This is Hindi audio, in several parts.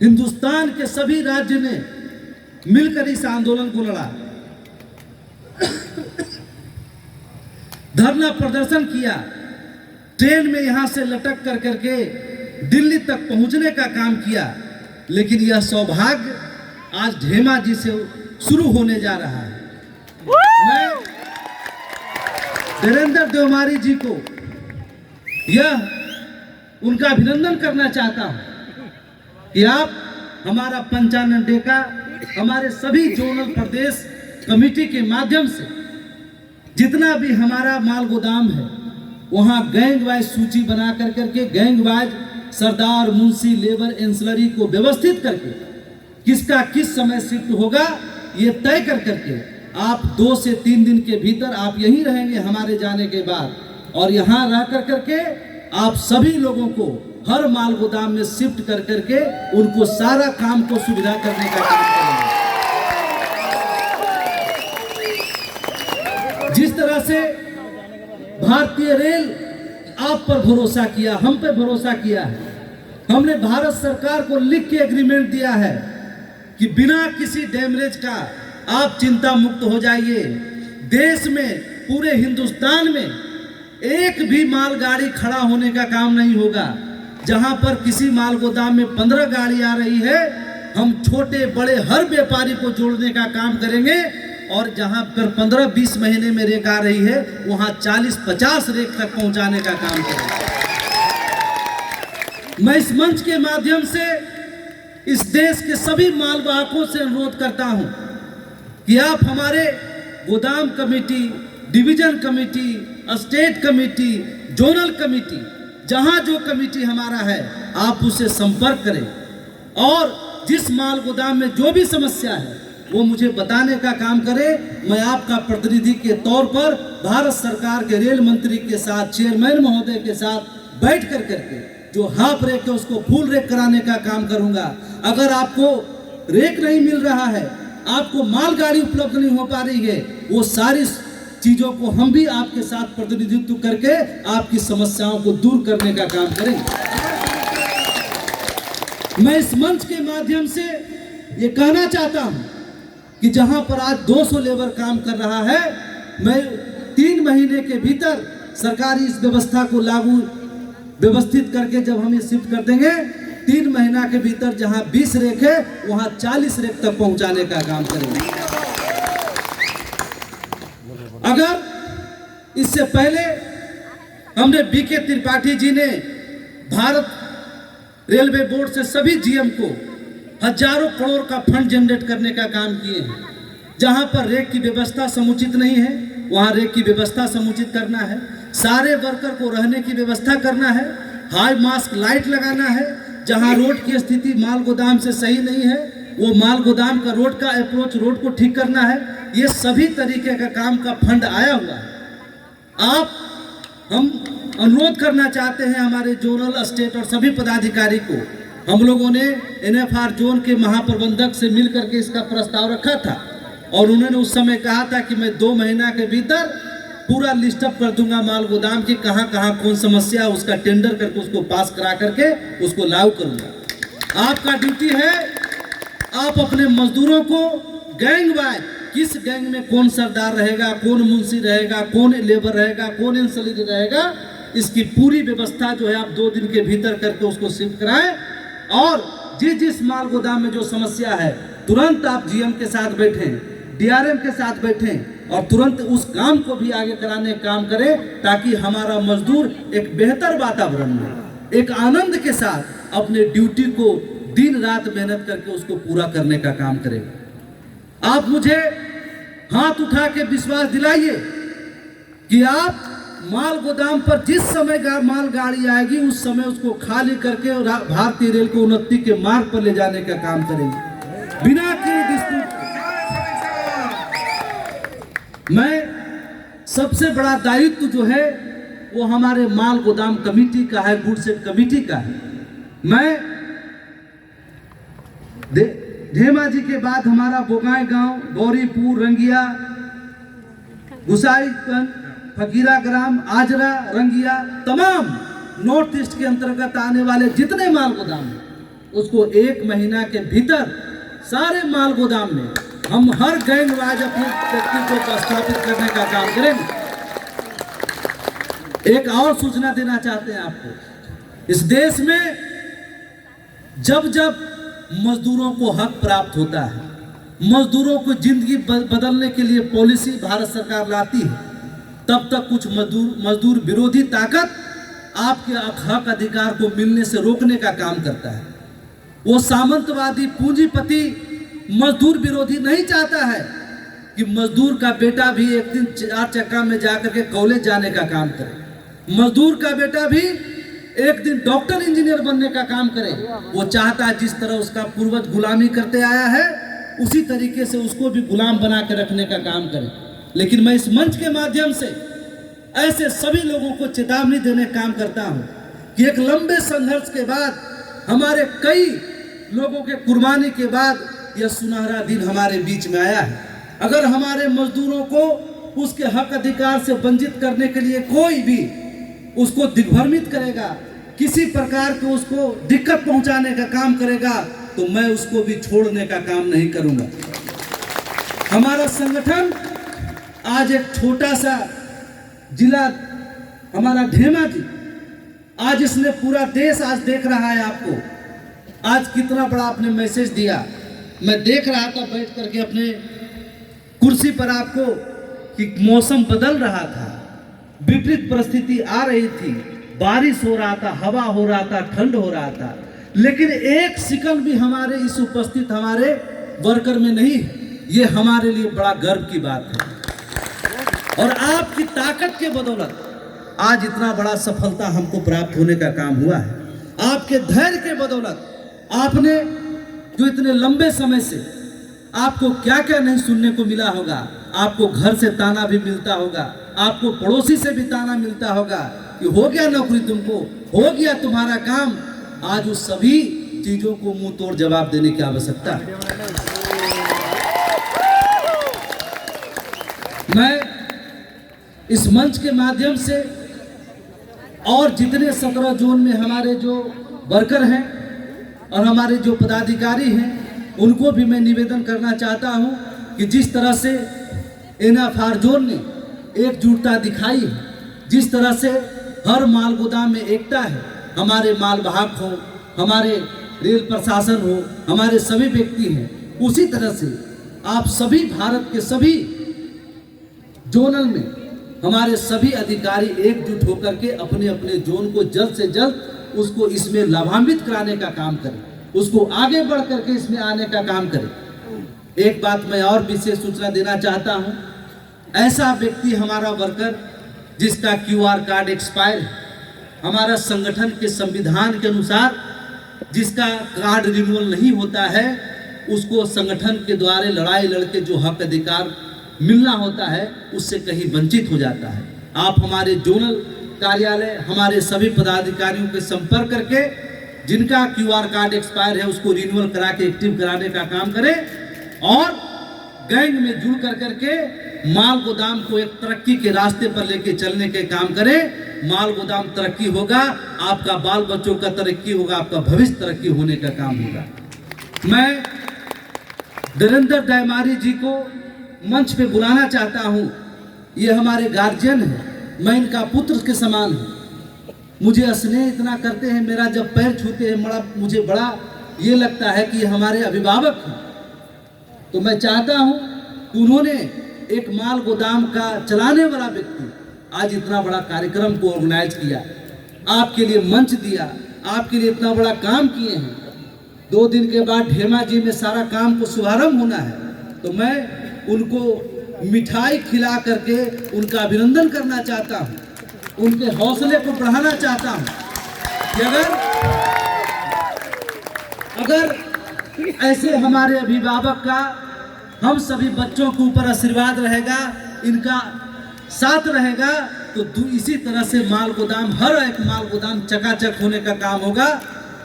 हिंदुस्तान के सभी राज्य ने मिलकर इस आंदोलन को लड़ा, धरना प्रदर्शन किया, ट्रेन में यहां से लटक कर करके दिल्ली तक पहुंचने का काम किया। लेकिन यह सौभाग्य आज धेमा जी से शुरू होने जा रहा है। मैं धीरेन्द्र देवमारी जी को यह उनका अभिनंदन करना चाहता हूं कि आप हमारा 95 डे का हमारे सभी जोनल प्रदेश कमेटी के माध्यम से जितना भी हमारा माल गोदाम है वहां गैंग वाइज सूची बना कर करके गैंग वाइज सरदार, मुंशी, लेबर, एंसिलरी को व्यवस्थित करके किसका किस समय शिफ्ट होगा ये तय कर करके आप 2 से 3 दिन के भीतर आप यहीं रहेंगे हमारे जाने के बाद, और यहाँ रह कर करके आप सभी लोगों को हर माल गोदाम में शिफ्ट कर करके उनको सारा काम को सुविधा करने का काम करेंगे। जिस तरह से भारतीय रेल आप पर भरोसा किया, हम पे भरोसा किया है, हमने भारत सरकार को लिख के एग्रीमेंट दिया है कि बिना किसी डैमेज का आप चिंता मुक्त हो जाइए। देश में, पूरे हिंदुस्तान में एक भी मालगाड़ी खड़ा होने का काम नहीं होगा। जहां पर किसी माल गोदाम में 15 गाड़ी आ रही है, हम छोटे बड़े हर व्यापारी को जोड़ने का काम करेंगे, और जहां पर 15-20 महीने में रेक आ रही है वहां 40-50 रेक तक पहुंचाने का काम करेंगे। मैं इस मंच के माध्यम से इस देश के सभी मालवाहकों से अनुरोध करता हूं कि आप हमारे गोदाम committee, division committee, state committee, zonal committee, जहां जो कमेटी हमारा है आप उससे संपर्क करें, और जिस माल गोदाम में जो भी समस्या है वो मुझे बताने का काम करें। मैं आपका प्रतिनिधि के तौर पर भारत सरकार के रेल मंत्री के साथ, चेयरमैन महोदय के साथ बैठ कर करके जो हाफ रेक है उसको फुल रेक कराने का काम करूंगा। अगर आपको रेक नहीं मिल रहा है, आपको मालगाड़ी उपलब्ध नहीं हो पा रही है, वो सारी चीजों को हम भी आपके साथ प्रतिनिधित्व करके आपकी समस्याओं को दूर करने का काम करेंगे। मैं इस मंच के माध्यम से ये कहना चाहता हूं कि जहां पर आज 200 लेबर काम कर रहा है, मैं 3 महीने के भीतर सरकारी इस व्यवस्था को लागू व्यवस्थित करके जब हम ये शिफ्ट कर देंगे, 3 महीना के भीतर जहां 20 रेक है वहां 40 रेक तक पहुंचाने का काम करेंगे। अगर इससे पहले हमने बीके त्रिपाठी जी ने भारत रेलवे बोर्ड से सभी जीएम को हजारों करोड़ का फंड जनरेट करने का काम किए हैं। जहां पर रेक की व्यवस्था समुचित नहीं है वहां रेक की व्यवस्था समुचित करना है, सारे वर्कर को रहने की व्यवस्था करना है, हाई मास्क लाइट लगाना है, जहां रोड की स्थिति माल गोदाम से सही नहीं है वो माल गोदाम का रोड का अप्रोच रोड को ठीक करना है। ये सभी तरीके का काम का फंड आया हुआ है। हम अनुरोध करना चाहते हैं हमारे जोनल, स्टेट और सभी पदाधिकारी को, हम लोगों ने एनएफआर जोन के महाप्रबंधक से मिल करके इसका प्रस्ताव रखा था, और उन्होंने उस समय कहा था कि मैं 2 महीना के भीतर पूरा लिस्टअप कर दूंगा माल गोदाम की, कहां कहां कौन समस्या, उसका टेंडर करके उसको पास करा करके उसको लागू करूंगा। आपका ड्यूटी है, आप अपने मजदूरों को गैंग वाइज, किस गैंग में कौन सरदार रहेगा, कौन मुंशी रहेगा, कौन लेबर रहेगा, कौन एंसिलरी रहेगा, इसकी पूरी व्यवस्था जो है आप 2 दिन के भीतर करके उसको शिफ्ट कराएं, और जिस माल गोदाम में जो समस्या है तुरंत आप जीएम के साथ बैठें, डीआरएम के साथ बैठें और तुरंत उस काम को भी आगे कराने का काम करें, ताकि हमारा मजदूर एक बेहतर वातावरण में एक आनंद के साथ अपने ड्यूटी को दिन रात मेहनत करके उसको पूरा करने का काम करें। आप मुझे हाथ उठा के विश्वास दिलाइए कि आप माल गोदाम पर जिस समय माल गाड़ी आएगी उस समय उसको खाली करके और भारतीय रेल को उन्नति के मार्ग पर ले जाने का काम करेंगे बिना किसी डिस्प्यूट। मैं सबसे बड़ा दायित्व जो है वो हमारे माल गोदाम कमेटी का है, गुड सेट कमेटी का है। मैं धेमा जी के बाद हमारा बोगाई गांव, गौरीपुर, रंगिया, गुसाईगंज, फकीरा ग्राम, आजरा, रंगिया, तमाम नॉर्थ ईस्ट के अंतर्गत आने वाले जितने माल गोदाम हैं उसको 1 महीना के भीतर सारे माल गोदाम में हम हर गैंगवाज अपने व्यक्ति को प्रस्थापित करने का काम करेंगे। एक और सूचना देना चाहते हैं आपको, इस देश में जब जब मजदूरों को हक प्राप्त होता है, मजदूरों को जिंदगी बदलने के लिए पॉलिसी भारत सरकार लाती है, तब तक कुछ मजदूर विरोधी ताकत आपके हक अधिकार को मिलने से रोकने का काम करता है। वो सामंतवादी पूंजीपति मजदूर विरोधी नहीं चाहता है कि मजदूर का बेटा भी एक दिन 4 चक्का में जाकर के कॉलेज जाने का काम करे, मजदूर का बेटा भी एक दिन डॉक्टर इंजीनियर बनने का काम करे। वो चाहता है जिस तरह उसका पूर्वज गुलामी करते आया है उसी तरीके से उसको भी गुलाम बना के रखने का काम करे। लेकिन मैं इस मंच के माध्यम से ऐसे सभी लोगों को चेतावनी देने का काम करता हूं कि एक लंबे संघर्ष के बाद, हमारे कई लोगों के कुर्बानी के बाद यह सुनहरा दिन हमारे बीच में आया है। अगर हमारे मजदूरों को उसके हक अधिकार से वंचित करने के लिए कोई भी उसको दिग्भ्रमित करेगा, किसी प्रकार के उसको दिक्कत पहुंचाने का काम करेगा, तो मैं उसको भी छोड़ने का काम नहीं करूंगा। हमारा संगठन आज एक छोटा सा जिला हमारा धेमाजी, आज इसने पूरा देश आज देख रहा है आपको। आज कितना बड़ा आपने मैसेज दिया, मैं देख रहा था बैठ करके अपने कुर्सी पर आपको कि मौसम बदल रहा था, विपरीत परिस्थिति आ रही थी, बारिश हो रहा था, हवा हो रहा था, ठंड हो रहा था, लेकिन एक सेकंड भी हमारे इस उपस्थित हमारे वर्कर में नहीं। ये हमारे लिए बड़ा गर्व की बात है और आपकी ताकत के बदौलत आज इतना बड़ा सफलता हमको प्राप्त होने का काम हुआ है। आपके धैर्य के बदौलत आपने जो इतने लंबे समय से आपको क्या क्या नहीं सुनने को मिला होगा, आपको घर से ताना भी मिलता होगा, आपको पड़ोसी से भी ताना मिलता होगा कि हो गया नौकरी, तुमको हो गया तुम्हारा काम। आज उस सभी चीजों को मुंह तोड़ जवाब देने की आवश्यकता है। मैं इस मंच के माध्यम से और जितने 17 जोन में हमारे जो वर्कर हैं और हमारे जो पदाधिकारी हैं उनको भी मैं निवेदन करना चाहता हूं कि जिस तरह से NFR जोन ने एकजुटता दिखाई है, जिस तरह से हर माल गोदाम में एकता है, हमारे माल वाहक हो, हमारे रेल प्रशासन हो, हमारे सभी व्यक्ति हैं, उसी तरह से आप सभी भारत के सभी जोनल में हमारे सभी अधिकारी एकजुट होकर के अपने अपने जोन को जल्द से जल्द उसको इसमें लाभान्वित कराने का काम करें, उसको आगे बढ़ करके इसमें आने का काम करें। एक बात मैं और विशेष सूचना देना चाहता हूं, ऐसा व्यक्ति हमारा वर्कर जिसका QR कार्ड एक्सपायर है, हमारा संगठन के संविधान के अनुसार जिसका कार्ड रिन्यूअल नहीं होता है, उसको संगठन के द्वारा लड़ाई लड़के जो हक अधिकार मिलना होता है उससे कहीं वंचित हो जाता है। आप हमारे जोनल कार्यालय, हमारे सभी पदाधिकारियों के संपर्क करके जिनका QR कार्ड एक्सपायर है उसको रिन्यूअल करा के एक्टिव कराने का काम करें और गैंग में जुड़ कर करके माल गोदाम को एक तरक्की के रास्ते पर लेके चलने के काम करें। माल गोदाम तरक्की होगा, आपका बाल बच्चों का तरक्की होगा, आपका भविष्य तरक्की होने का काम होगा। मैं धीरेन्द्र दयमारी जी को मंच पे बुलाना चाहता हूं। ये हमारे गार्जियन हैं, मैं इनका पुत्र के समान हूं। मुझे स्नेह इतना करते हैं, मेरा जब पैर छूते हैं मुझे बड़ा ये लगता है कि ये हमारे अभिभावक हैं। तो मैं चाहता हूं कि उन्होंने एक माल गोदाम का चलाने वाला व्यक्ति आज इतना बड़ा कार्यक्रम को ऑर्गेनाइज किया, आपके लिए मंच दिया, आपके लिए इतना बड़ा काम किए हैं। 2 दिन के बाद धेमाजी में सारा काम को शुभारंभ होना है, तो मैं उनको मिठाई खिला करके उनका अभिनंदन करना चाहता हूं, उनके हौसले को बढ़ाना चाहता हूं कि अगर ऐसे हमारे अभिभावक का हम सभी बच्चों के ऊपर आशीर्वाद रहेगा, इनका साथ रहेगा, तो इसी तरह से माल गोदाम, हर एक माल गोदाम चकाचक होने का काम होगा।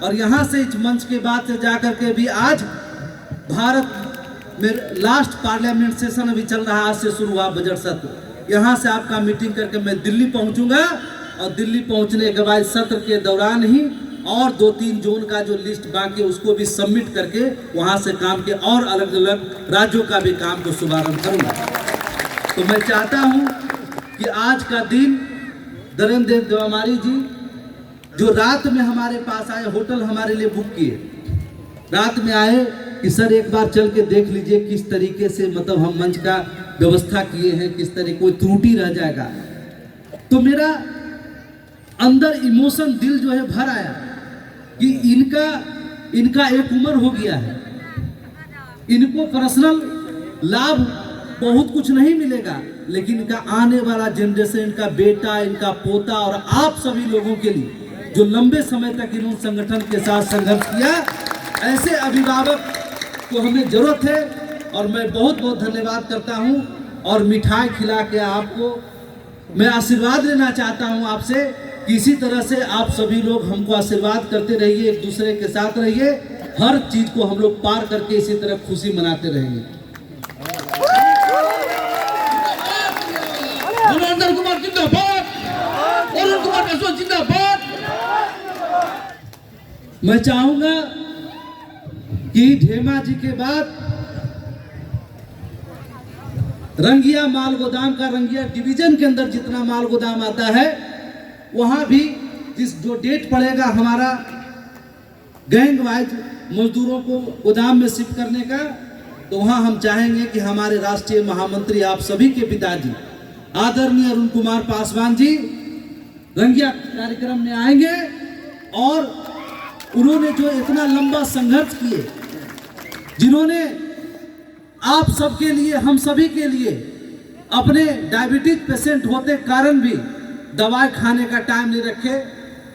और यहाँ से इस मंच के बाद से जाकर के भी आज भारत में लास्ट पार्लियामेंट सेशन अभी चल रहा, आज से शुरू हुआ बजट सत्र। यहाँ से आपका मीटिंग करके मैं दिल्ली पहुँचूंगा और दिल्ली पहुँचने के बाद सत्र के दौरान ही और 2-3 जोन का जो लिस्ट बाकी है उसको भी सबमिट करके वहां से काम के और अलग अलग राज्यों का भी काम को शुभारंभ करूंगा। तो मैं चाहता हूं कि आज का दिन धर्मेंद्र देवामारी जी जो रात में हमारे पास आए, होटल हमारे लिए बुक किए, रात में आए कि सर एक बार चल के देख लीजिए किस तरीके से मतलब हम मंच का व्यवस्था किए हैं, किस तरह कोई त्रुटि रह जाएगा। तो मेरा अंदर इमोशन, दिल जो है भर आया कि इनका एक उम्र हो गया है, इनको पर्सनल लाभ बहुत कुछ नहीं मिलेगा, लेकिन इनका आने वाला जनरेशन, इनका बेटा, इनका पोता और आप सभी लोगों के लिए जो लंबे समय तक इन्होंने संगठन के साथ संघर्ष किया, ऐसे अभिभावक को हमें जरूरत है। और मैं बहुत बहुत धन्यवाद करता हूं और मिठाई खिला के आपको मैं आशीर्वाद लेना चाहता हूं आपसे कि इसी तरह से आप सभी लोग हमको आशीर्वाद करते रहिए, एक दूसरे के साथ रहिए, हर चीज को हम लोग पार करके इसी तरह खुशी मनाते रहेंगे। नरेंद्र कुमार जिंदाबाद, अरुण कुमार पासवान जिंदाबाद। मैं चाहूंगा कि ढेमा जी के बाद रंगिया माल गोदाम का, रंगिया डिवीजन के अंदर जितना माल गोदाम आता है वहां भी जो डेट पड़ेगा हमारा गैंग वाइज मजदूरों को गोदाम में शिफ्ट करने का, तो वहां हम चाहेंगे कि हमारे राष्ट्रीय महामंत्री आप सभी के पिताजी आदरणीय अरुण कुमार पासवान जी रंगिया कार्यक्रम में आएंगे और उन्होंने जो इतना लंबा संघर्ष किए, जिन्होंने आप सबके लिए, हम सभी के लिए अपने डायबिटीज पेशेंट होते कारण भी दवाई खाने का टाइम नहीं रखे,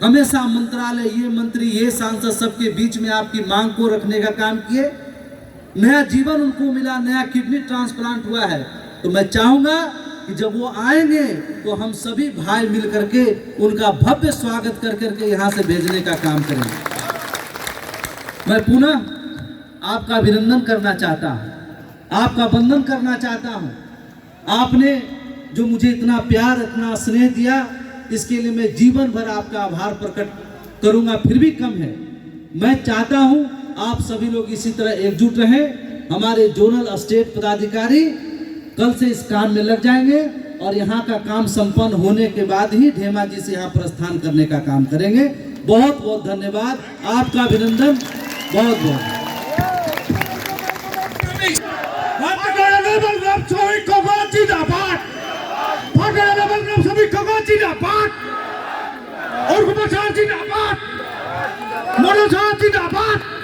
हमेशा मंत्रालय, ये मंत्री, ये सांसद सबके बीच में आपकी मांग को रखने का काम किए, नया जीवन उनको मिला, नया किडनी ट्रांसप्लांट हुआ है। तो मैं चाहूंगा कि जब वो आएंगे तो हम सभी भाई मिल करके उनका भव्य स्वागत कर करके यहाँ से भेजने का काम करेंगे। मैं पुनः आपका अभिनंदन करना चाहता हूँ, आपका वंदन करना चाहता हूँ। आपने जो मुझे इतना प्यार, इतना स्नेह दिया, इसके लिए मैं जीवन भर आपका आभार प्रकट करूंगा, फिर भी कम है। मैं चाहता हूं आप सभी लोग इसी तरह एकजुट रहें। हमारे जोनल स्टेट पदाधिकारी कल से इस काम में लग जाएंगे और यहाँ का काम संपन्न होने के बाद ही ढेमा जी से यहाँ प्रस्थान करने का काम करेंगे। बहुत बहुत धन्यवाद, आपका अभिनंदन, बहुत बहुत। और जिंदाबाद, मनोज जिंदाबाद।